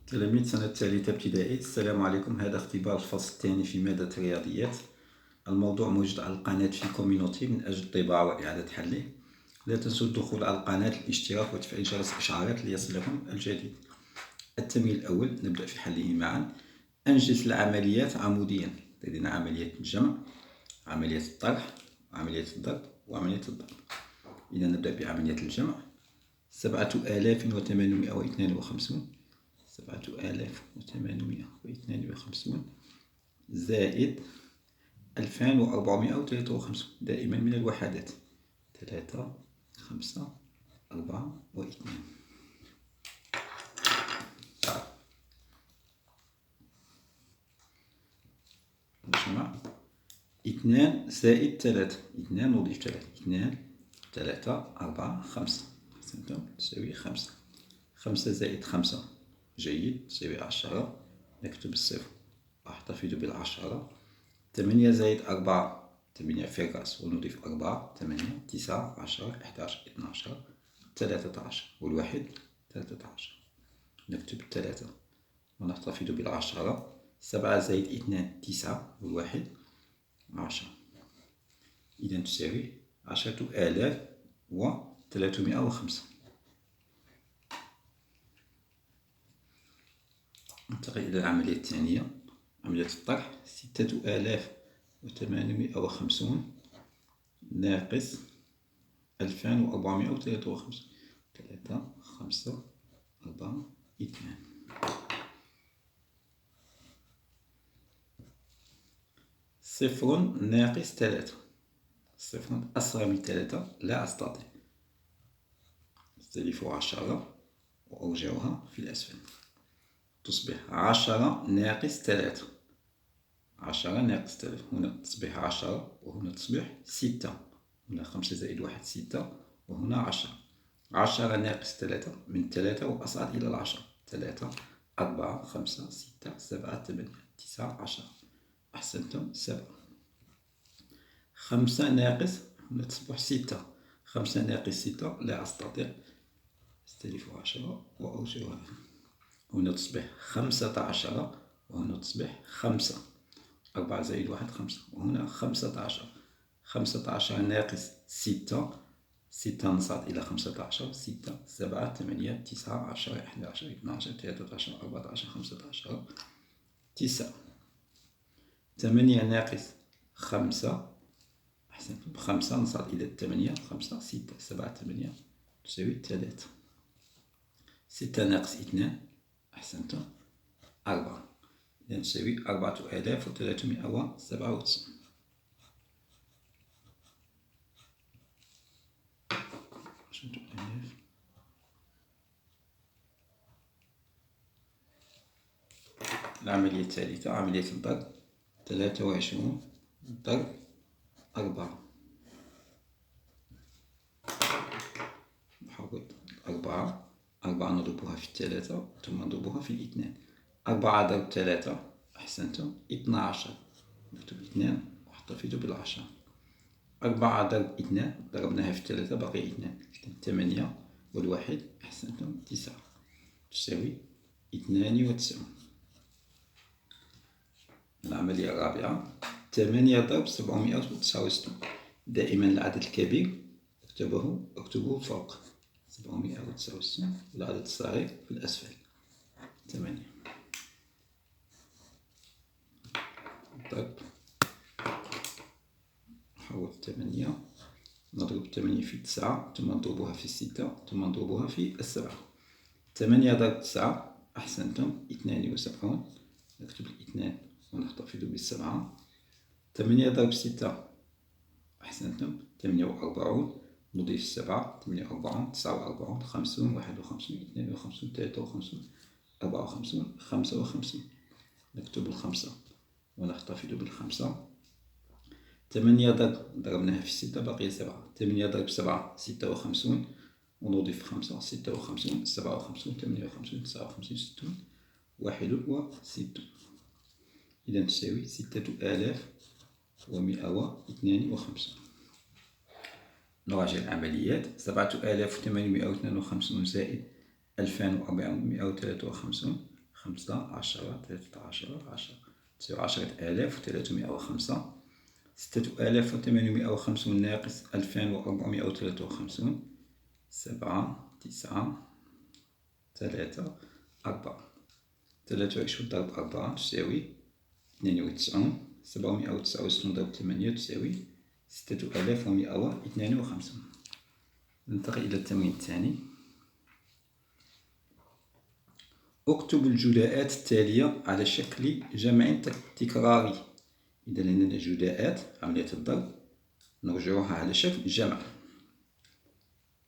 تلاميذ سنة الثالثة ابتدائي، السلام عليكم. هذا اختبار الفصل الثاني في مادة الرياضيات. الموضوع موجود على القناة في كوميونيتي من أجل الطباعة وإعادة حله. لا تنسوا الدخول على القناة للاشتراك وتفعيل جرس الإشعارات ليصلكم الجديد. التمرين الأول نبدأ في حله معا. أنجز العمليات عموديا. لدينا عملية الجمع، عملية الطرح، عملية الضرب وعملية الضرب. إذا نبدأ بعملية الجمع. 7852 7852 زائد 2453 دائما من الوحدات. 3 5 4 و2. نجمع 2 زائد 3. 2 نضيف 3. 2 3 4 5 تساوي 5. 5 زائد 5 جيد تساوي 10. نكتب الصفر أحتفظ بالعشرة. 8 زائد 4 8 في الرأس ونضيف 4. 8 9 10 11 12 13 والواحد 13. نكتب 3 ونحتفظ بالعشرة. 7 زائد 2 9 والواحد 10. إذا تساوي 10305. ننتقل إلى العملية الثانية، عملية الطرح. 6850 ناقص 2453. 3 5 4 2. صفر ناقص 3. صفر أصغر من 3 لا أستطيع. أستلف 10 وأوجعها في الأسفل. تصبح 10 ناقص 3. 10 ناقص 3 هنا تصبح 10 وهنا تصبح 6. هنا 5 زائد 1 6 وهنا 10. 10 ناقص 3 من 3 وأصعد إلى 10. 3 4 5 6 7 8 9 10. أحسنتم 7. 5 ناقص هنا تصبح 6. 5 ناقص 6 لا أستطيع. أستلف 10 وأوجعها. هنا تصبح 15 وهنا تصبح 5. 4 زائد 1 5 وهنا 15. 15 ناقص 6. 6 نصعد إلى 15. 6 7 8 9 10 11 12 13 14 15 9. 8 ناقص 5. أحسنتم 5 نصعد إلى 8. 5 6 7 8 تساوي 3. 6 ناقص 2. أحسنتم 4. إذا تساوي 4397. العملية الثالثة عملية الضرب. 23 ضرب 4. نحول 4. 4 نضربها في 3 ثم نضربها في 2. 4 ضرب 3 أحسنتم 12. نكتب 2 واحتفظ بالعشرة. 4 ضرب 2 ضربناها في 3 بقي 2. 8 والواحد أحسنتم 9 تساوي 92. العملية الرابعة 8 ضرب 769. دائما العدد الكبير اكتبه فوق 769 والعدد الصغير في الأسفل. 8 ضرب نحول 8 نضرب 8 في 9 ثم نضربها في 6 ثم نضربها في 7. 8 ضرب 9 أحسنتم 72. نكتب 2 ونحتفظ بالسبعة. 8 ضرب 6 أحسنتم 48. نضيف 7. 48 49 50 51 52 53 54 55. نكتب 5 ونحتفظ بالخمسة. 8 ضربناها في 6 بقي 7. 8 ضرب 7 56 ونضيف 5. 56 57 58 59 60 61. إذا تساوي 6152. نراجع العمليات. 7852 زائد 2453 5 10 13 10 تساوي 10305. 6850 ناقص 2453. 7 9 3 4. 23 ضرب 4 تساوي 92. 769 ضرب 8 تساوي 6152. ننتقل إلى التمرين الثاني. اكتب الجداءات التالية على شكل جمع تكراري. إذا لنا الجداءات عملية الضرب نرجعوها على شكل جمع.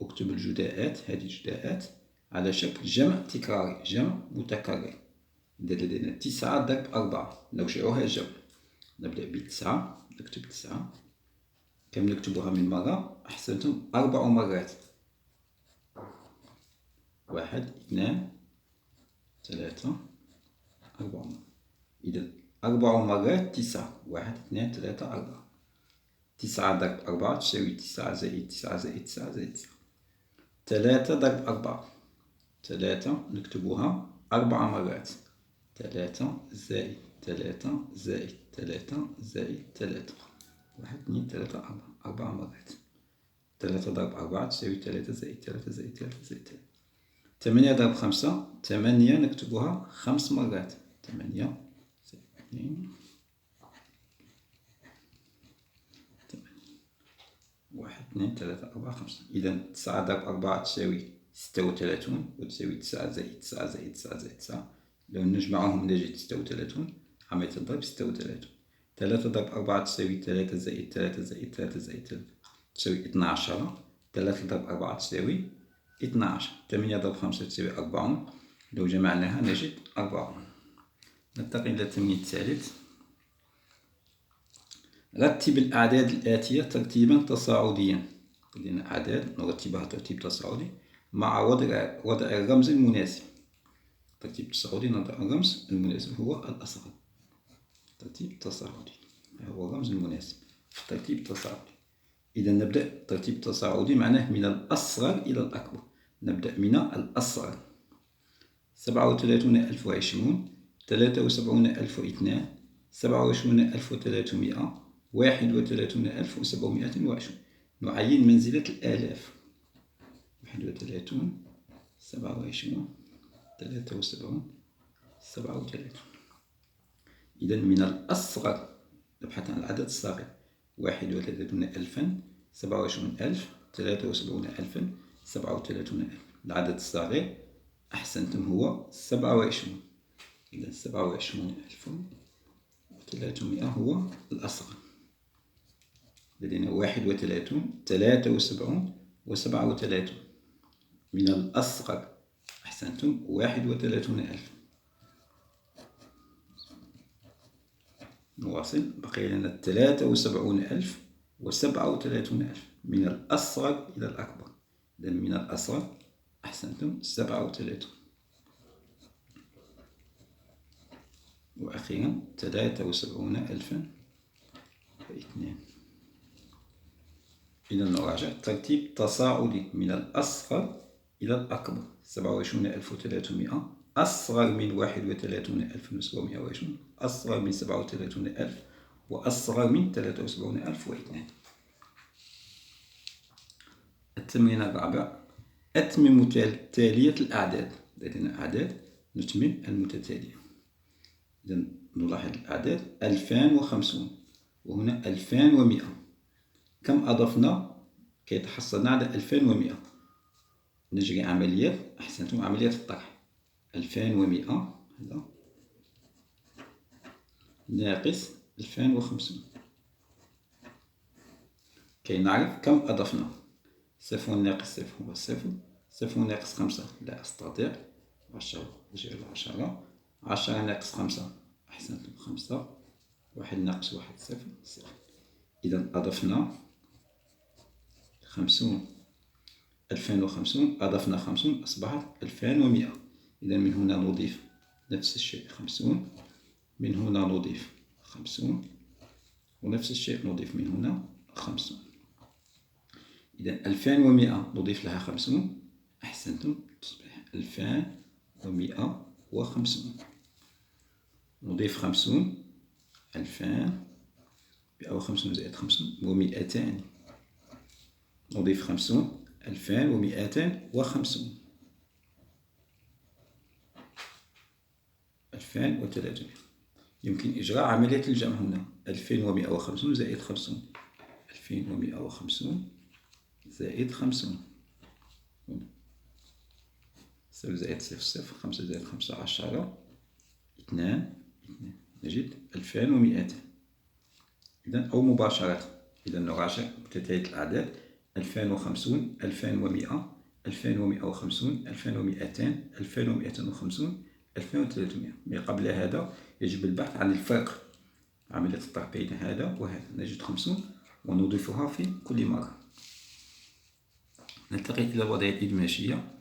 اكتب الجداءات، هذه الجداءات على شكل جمع تكراري، جمع متكرر. إذا لدينا 9 ضرب 4 نرجعوها جمع. نبدأ ب9، نكتب 9. كم نكتبها من مرة؟ أحسنتم، 4 مرات. 1 2 3 4. إذا 4 مرات 9. 1 2 3 4. 9 ضرب 4 تساوي 9 زائد 9 زائد 9 زائد 9. 3 ضرب 4. 3 نكتبها 4 مرات. 3 زائد 3 زائد 3 زائد 3. 1 2 3 4. 4 مرات. 3 ضرب 4 تساوي 3 زائد 3 زائد 3 زائد 3. 8 ضرب 5. 8 نكتبها 5 مرات. 8 زائد 2 8. 1 2 3 4 5. إذا 9 ضرب 4 تساوي 36 وتساوي 9 زائد 9 زائد 9 زائد 9. لو نجمعهم نجد 36. عملية الضرب 36. 3 ضرب 4 تساوي 3 زائد 3 زائد 3 زائد 3 تساوي 12. 3 ضرب 4 تساوي 12. 8 ضرب 5 تساوي 40. لو جمعناها نجد 40. ننتقل إلى التمرين الثالث. رتب الأعداد الآتية ترتيبا تصاعديا. لدينا أعداد نرتبها ترتيب تصاعدي مع وضع الرمز المناسب. ترتيب تصاعدي نضع الرمز المناسب هو الأصغر. ترتيب تصاعدي هو الرمز المناسب في الترتيب التصاعدي. إذا نبدأ ترتيب تصاعدي معناه من الأصغر إلى الأكبر. نبدأ من الأصغر. 37020. 73002. 27300. 31720. نعين منزلة الآلاف. 31 27 73 37. إذا من الأصغر نبحث عن العدد الصغير. 31,000 27,000 73,000 37,000. العدد الصغير أحسنتم هو 27. إذا 27,300 هو الأصغر. لدينا 31 73 و37. من الأصغر أحسنتم 31,000. نواصل. بقي لنا 73,000 و37,000. من الأصغر إلى الأكبر. إذا من الأصغر أحسنتم 37. وأخيرا 73,002. إذا نراجع ترتيب تصاعدي من الأصغر إلى الأكبر. 27,300 أصغر من 31,720. أصغر من 37,000 وأصغر من 73,002. التمرين الرابع. أتمم تالية الأعداد. لدينا أعداد نتمم المتتالية. إذا نلاحظ الأعداد 2050 وهنا 2100. كم أضفنا كي تحصلنا على 2100؟ نجري عملية أحسنتم عملية الطرح. 2100 هذا ناقص 2050 كي نعرف كم أضفنا. 0 ناقص 0 هو 0. 0 ناقص 5 لا أستطيع. 10 جعل 10. 10 ناقص 5 أحسنتم 5. 1 ناقص 1 0 0. إذا أضفنا 50. 2050 أضفنا 50 أصبحت 2100. إذا من هنا نضيف نفس الشيء 50. من هنا نضيف 50 ونفس الشيء نضيف من هنا 50. إذا 2100 نضيف لها 50 أحسنتم تصبح 2150. نضيف 50 2050 زائد 50 و200. نضيف 50 2250 2300. يمكن إجراء عملية الجمع هنا. 2150 زائد 50 2150 زائد 50 0 زائد 0 0 5 زائد 5 10 2 نجد 2200. إذا أو مباشرة إذا نراجع متتالية الأعداد 2050 2100 2150 2200 2250 2300. من قبل هذا يجب البحث عن الفرق عملية الطرح بين هذا وهذا. نجد 50 ونضيفها في كل مرة. ننتقل إلى الوضعية الإدماجية.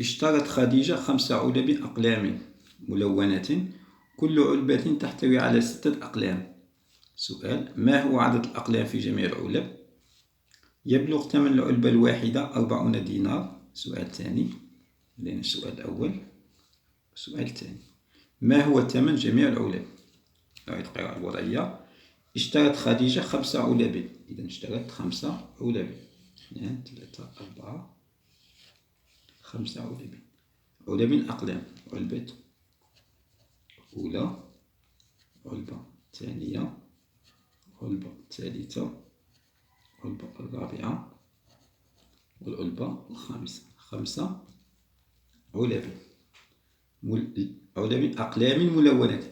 اشترت خديجة 5 علب أقلام ملونة، كل علبة تحتوي على 6 أقلام. سؤال: ما هو عدد الأقلام في جميع العلب؟ يبلغ ثمن العلبة الواحدة 40 دينار. سؤال ثاني. لدينا السؤال الأول والسؤال الثاني. ما هو ثمن جميع العلب؟ نعيد قراءة الوضعية. اشترت خديجة 5 علب. إذا اشترت 5 علب. 2 3 4 5 علب. علب أقلام. علبة أولى، علبة ثانية، علبة ثالثة، علبة الرابعة والعلبة الخامسة. 5 علب. علب أقلام ملونة،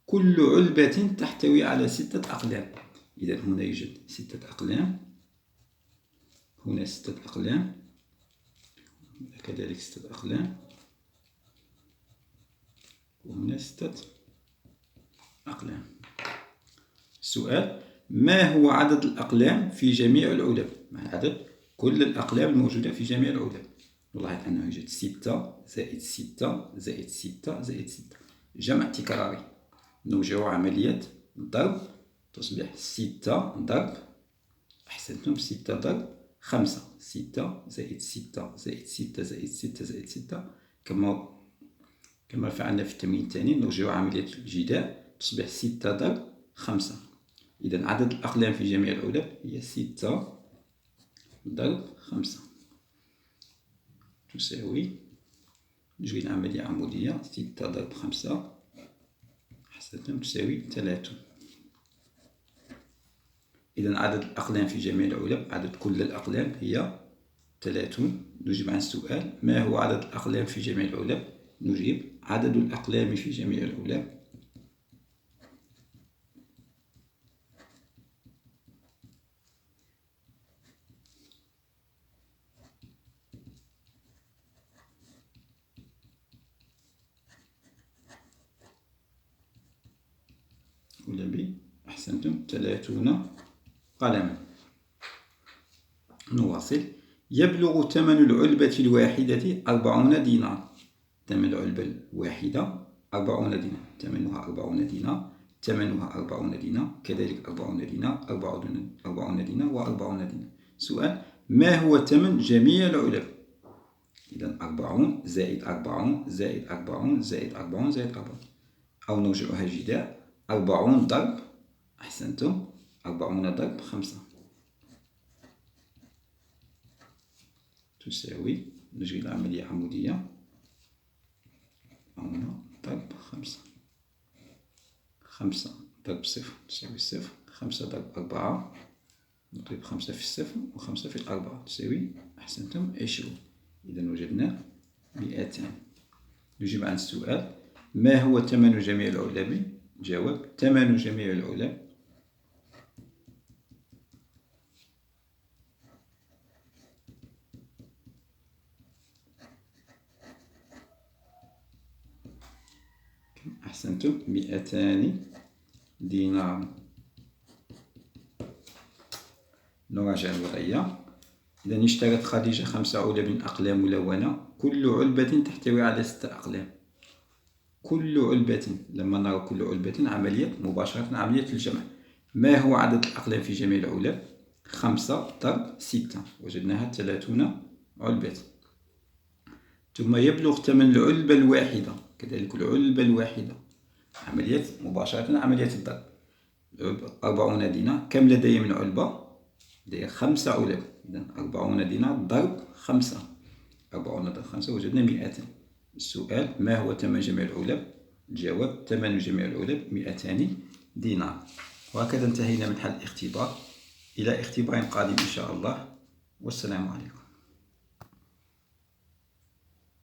كل علبة تحتوي على 6 أقلام. إذا هنا يوجد 6 أقلام، هنا 6 أقلام، كذلك 6 أقلام، وهنا 6 أقلام. السؤال: ما هو عدد الأقلام في جميع العلب؟ مع عدد كل الأقلام الموجودة في جميع العلب. نلاحظ أنه يوجد 6 زائد 6 زائد 6 زائد 6. جمع تكراري. نوجع عملية الضرب تصبح 6 ضرب، أحسنتم، 6 ضرب 5. 6 زائد 6 زائد 6 زائد 6 زائد 6 كما فعلنا في التمرين الثاني. نرجع عملية الجداء تصبح 6 ضرب 5. إذا عدد الأقلام في جميع العلب هي 6 ضرب 5 تساوي، نجري العملية عمودية، 6 ضرب 5 أحسنتم تساوي 30. إذا عدد الأقلام في جميع العلب، عدد كل الأقلام هي 30. نجيب عن السؤال: ما هو عدد الأقلام في جميع العلب؟ نجيب: عدد الأقلام في جميع العلب علبي، أحسنتم، 30 قلما. نواصل. يبلغ ثمن العلبة الواحدة 40 دينار. ثمن العلبة الواحدة 40 دينار. ثمنها 40 دينار، ثمنها 40 دينار، كذلك 40 دينار، 40 دينار و40 دينار. سؤال: ما هو ثمن جميع العلب؟ إذا 40 زائد 40 زائد 40 زائد 40 زائد 40. أو نرجعها جداء، 40 ضرب، أحسنتم، 40 ضرب 5 تساوي، نجري العملية عمودية، 40 ضرب 5. 5 ضرب 0 تساوي 0. 5 ضرب 4 نضرب 5 في 0 و5 في 4 تساوي، أحسنتم، 20. إذا وجدنا 200. نجيب عن السؤال: ما هو ثمن جميع العلب؟ جواب: ثمن جميع العلب أحسنتم 200 دينار. نراجع الوضعية. إذا اشترت خديجة 5 علب أقلام ملونة، كل علبة تحتوي على 6 أقلام. كل علبة، لما نرى كل علبة عملية مباشرة عملية الجمع. ما هو عدد الأقلام في جميع العلب؟ 5 ضرب 6 وجدناها 30 علبة. ثم يبلغ ثمن العلبة الواحدة، كذلك العلبة الواحدة، عملية مباشرة عملية الضرب. 40 دينار. كم لدي من علبة؟ لدي 5 علب. إذا 40 دينار ضرب 5. 40 ضرب 5 وجدنا 200. السؤال: ما هو ثمن جميع العلب؟ الجواب: ثمن جميع العلب 200 دينار. وهكذا انتهينا من حل الاختبار. إلى اختبار قادم إن شاء الله، والسلام عليكم.